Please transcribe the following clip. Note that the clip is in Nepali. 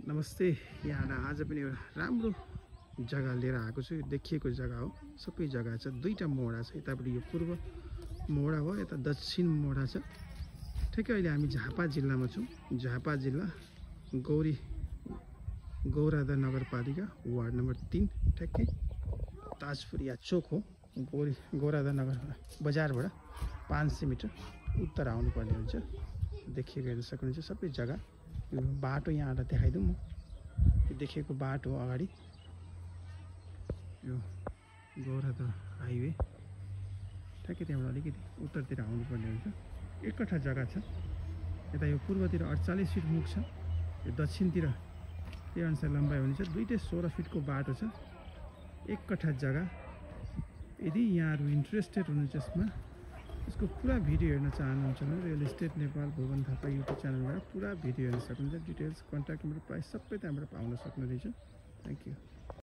नमस्ते। यहाँ आज पनि एउटा राम्रो जग्गा लिएर आएको छु। देखिएको जग्गा हो, सबै जग्गा छ। दुईटा मोडा छ, यतापट्टि यो पूर्व मोडा हो, यता दक्षिण मोडा छ। ठ्याक्कै अहिले हामी झापा जिल्लामा छौँ। झापा जिल्ला गौरादा नगरपालिका वार्ड नम्बर 3, ठ्याक्कै ताजपुर या चोक हो। गौरादा नगर बजारबाट 500 मिटर उत्तर आउनुपर्ने हुन्छ। देखिएको हेर्न सक्नुहुन्छ सबै जग्गा। यो बाटो यहाँलाई देखाइदिउँ म। यो देखिएको बाटो हो अगाडि, यो गौरादा हाइवे। ठ्याक्कै त्यहाँबाट अलिकति उत्तरतिर आउनुपर्ने हुन्छ। एक कट्ठा जग्गा छ। यता यो पूर्वतिर 48 फिट मुख छ, यो दक्षिणतिर त्यही अनुसार लम्बाइ हुनेछ। दुईटै 16 फिटको बाटो छ। एक कट्ठा जग्गा। यदि यहाँहरू इन्ट्रेस्टेड हुनुहुन्छ यसमा, यसको पुरा भिडियो हेर्न चाहनुहुन्छ भने real estate Nepal Bhuwan Thapa YouTube च्यानलबाट पुरा भिडियो हेर्न सक्नुहुन्छ। डिटेल्स, कन्ट्याक्ट नम्बर, प्राइस सबै त्यहाँबाट पाउन सक्नुहुनेछ। Thank you.